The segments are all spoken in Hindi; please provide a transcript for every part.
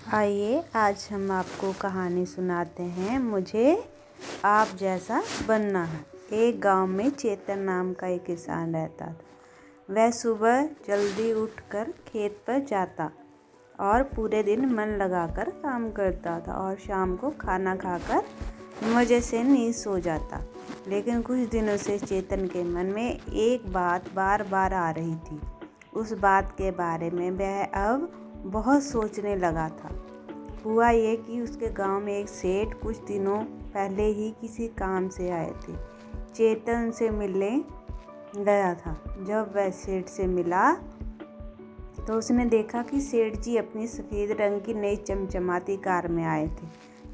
आइए आज हम आपको कहानी सुनाते हैं। मुझे आप जैसा बनना है। एक गांव में चेतन नाम का एक किसान रहता था। वह सुबह जल्दी उठकर खेत पर जाता और पूरे दिन मन लगाकर काम करता था और शाम को खाना खाकर मज़े से नींद सो जाता। लेकिन कुछ दिनों से चेतन के मन में एक बात बार बार आ रही थी। उस बात के बारे में वह अब बहुत सोचने लगा था। हुआ ये कि उसके गांव में एक सेठ कुछ दिनों पहले ही किसी काम से आए थे। चेतन से मिलने गया था। जब वह सेठ से मिला तो उसने देखा कि सेठ जी अपनी सफ़ेद रंग की नई चमचमाती कार में आए थे।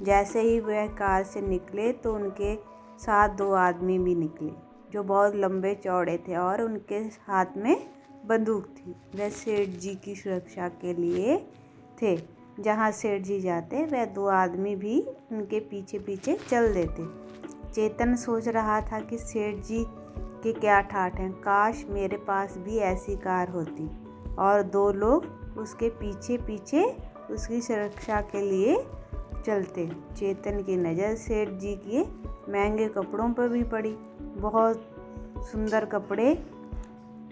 जैसे ही वह कार से निकले तो उनके साथ दो आदमी भी निकले जो बहुत लंबे चौड़े थे और उनके हाथ में बंदूक थी। वह सेठ जी की सुरक्षा के लिए थे। जहाँ सेठ जी जाते वह दो आदमी भी उनके पीछे पीछे चल देते। चेतन सोच रहा था कि सेठ जी के क्या ठाठ हैं। काश मेरे पास भी ऐसी कार होती। और दो लोग उसके पीछे पीछे उसकी सुरक्षा के लिए चलते। चेतन की नज़र सेठ जी के महंगे कपड़ों पर भी पड़ी। बहुत सुंदर कपड़े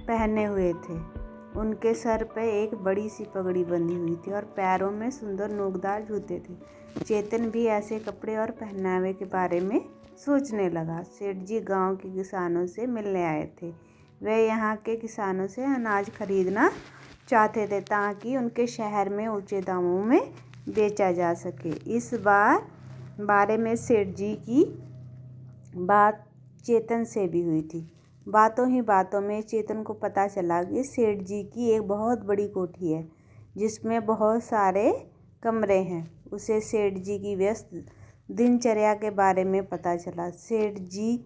पहने हुए थे। उनके सर पे एक बड़ी सी पगड़ी बंधी हुई थी और पैरों में सुंदर नोकदार जूते थे। चेतन भी ऐसे कपड़े और पहनावे के बारे में सोचने लगा। सेठ जी गांव के किसानों से मिलने आए थे। वे यहाँ के किसानों से अनाज खरीदना चाहते थे ताकि उनके शहर में ऊंचे दामों में बेचा जा सके। इस बारे में सेठ जी की बात चेतन से भी हुई थी। बातों ही बातों में चेतन को पता चला कि सेठ जी की एक बहुत बड़ी कोठी है जिसमें बहुत सारे कमरे हैं। उसे सेठ जी की व्यस्त दिनचर्या के बारे में पता चला। सेठ जी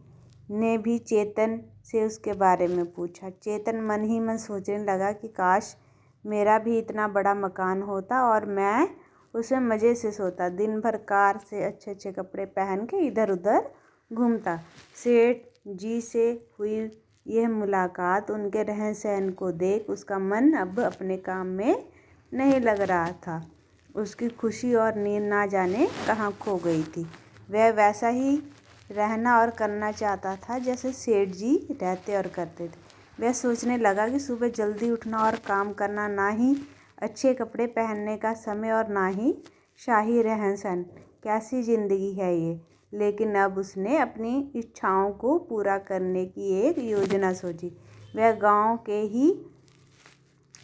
ने भी चेतन से उसके बारे में पूछा। चेतन मन ही मन सोचने लगा कि काश मेरा भी इतना बड़ा मकान होता और मैं उसमें मज़े से सोता, दिन भर कार से अच्छे अच्छे कपड़े पहन के इधर उधर घूमता। सेठ जी से हुई यह मुलाकात, उनके रहन सहन को देख उसका मन अब अपने काम में नहीं लग रहा था। उसकी खुशी और नींद ना जाने कहाँ खो गई थी। वह वैसा ही रहना और करना चाहता था जैसे सेठ जी रहते और करते थे। वह सोचने लगा कि सुबह जल्दी उठना और काम करना, ना ही अच्छे कपड़े पहनने का समय और ना ही शाही रहन सहन, कैसी ज़िंदगी है ये। लेकिन अब उसने अपनी इच्छाओं को पूरा करने की एक योजना सोची। वह गांव के ही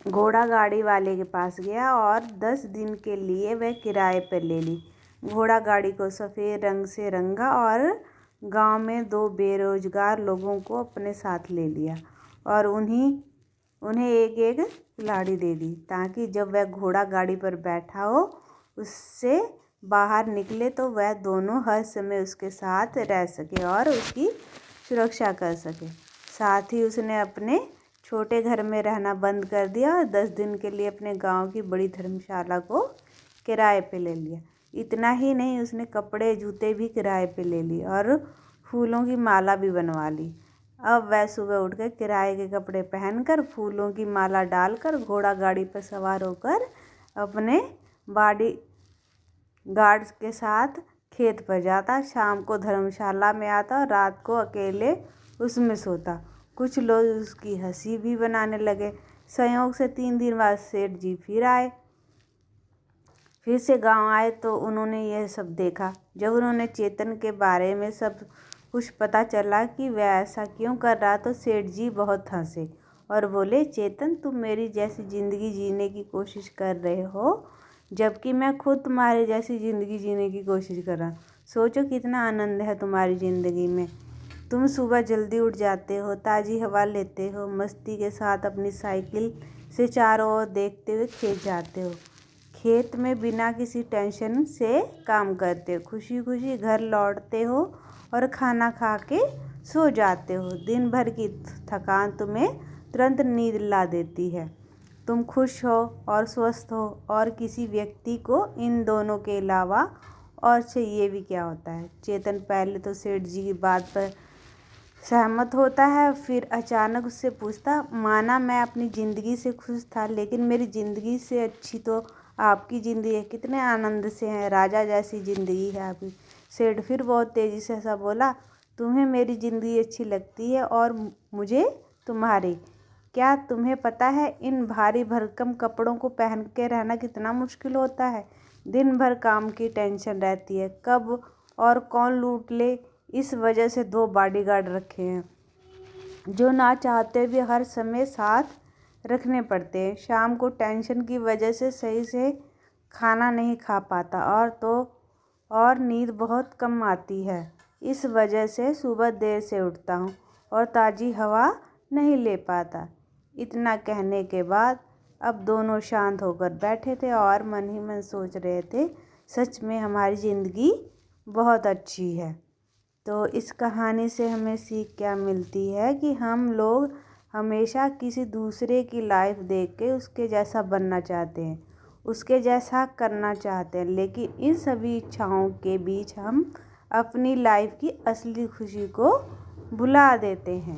घोड़ा गाड़ी वाले के पास गया और 10 दिन के लिए वह किराए पर ले ली। घोड़ा गाड़ी को सफ़ेद रंग से रंगा और गांव में दो बेरोजगार लोगों को अपने साथ ले लिया और उन्हें एक एक कुल्हाड़ी दे दी ताकि जब वह घोड़ा गाड़ी पर बैठा हो उससे बाहर निकले तो वह दोनों हर समय उसके साथ रह सके और उसकी सुरक्षा कर सके। साथ ही उसने अपने छोटे घर में रहना बंद कर दिया और 10 दिन के लिए अपने गांव की बड़ी धर्मशाला को किराए पे ले लिया। इतना ही नहीं, उसने कपड़े जूते भी किराए पे ले लिए और फूलों की माला भी बनवा ली। अब वह सुबह उठकर किराए के कपड़े पहनकर फूलों की माला डालकर घोड़ा गाड़ी पर सवार होकर अपने बॉडी गार्ड्स के साथ खेत पर जाता। शाम को धर्मशाला में आता और रात को अकेले उसमें सोता। कुछ लोग उसकी हंसी भी बनाने लगे। संयोग से 3 दिन बाद सेठ जी फिर से गांव आए तो उन्होंने यह सब देखा। जब उन्होंने चेतन के बारे में सब कुछ पता चला कि वह ऐसा क्यों कर रहा तो सेठ जी बहुत हंसे और बोले, चेतन, तुम मेरी जैसी ज़िंदगी जीने की कोशिश कर रहे हो जबकि मैं खुद तुम्हारी जैसी ज़िंदगी जीने की कोशिश कर रहा हूँ। सोचो कितना आनंद है तुम्हारी ज़िंदगी में। तुम सुबह जल्दी उठ जाते हो, ताज़ी हवा लेते हो, मस्ती के साथ अपनी साइकिल से चारों ओर देखते हुए खेत जाते हो, खेत में बिना किसी टेंशन से काम करते हो, खुशी खुशी घर लौटते हो और खाना खा के सो जाते हो। दिन भर की थकान तुम्हें तुरंत नींद ला देती है। तुम खुश हो और स्वस्थ हो और किसी व्यक्ति को इन दोनों के अलावा और चाहिए भी क्या होता है। चेतन पहले तो सेठ जी की बात पर सहमत होता है, फिर अचानक उससे पूछता, माना मैं अपनी ज़िंदगी से खुश था लेकिन मेरी ज़िंदगी से अच्छी तो आपकी ज़िंदगी कितने आनंद से है, राजा जैसी ज़िंदगी है आपकी। सेठ फिर बहुत तेज़ी से ऐसा बोला, तुम्हें मेरी ज़िंदगी अच्छी लगती है और मुझे तुम्हारी। क्या तुम्हें पता है इन भारी भरकम कपड़ों को पहन के रहना कितना मुश्किल होता है। दिन भर काम की टेंशन रहती है, कब और कौन लूट ले। इस वजह से 2 बॉडीगार्ड रखे हैं जो ना चाहते भी हर समय साथ रखने पड़ते हैं। शाम को टेंशन की वजह से सही से खाना नहीं खा पाता और नींद बहुत कम आती है। इस वजह से सुबह देर से उठता हूँ और ताज़ी हवा नहीं ले पाता। इतना कहने के बाद अब दोनों शांत होकर बैठे थे और मन ही मन सोच रहे थे, सच में हमारी ज़िंदगी बहुत अच्छी है। तो इस कहानी से हमें सीख क्या मिलती है कि हम लोग हमेशा किसी दूसरे की लाइफ देख के उसके जैसा बनना चाहते हैं, उसके जैसा करना चाहते हैं, लेकिन इन सभी इच्छाओं के बीच हम अपनी लाइफ की असली खुशी को भुला देते हैं।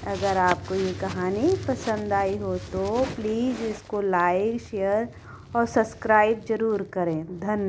अगर आपको ये कहानी पसंद आई हो तो प्लीज़ इसको लाइक, शेयर और सब्सक्राइब ज़रूर करें। धन्यवाद।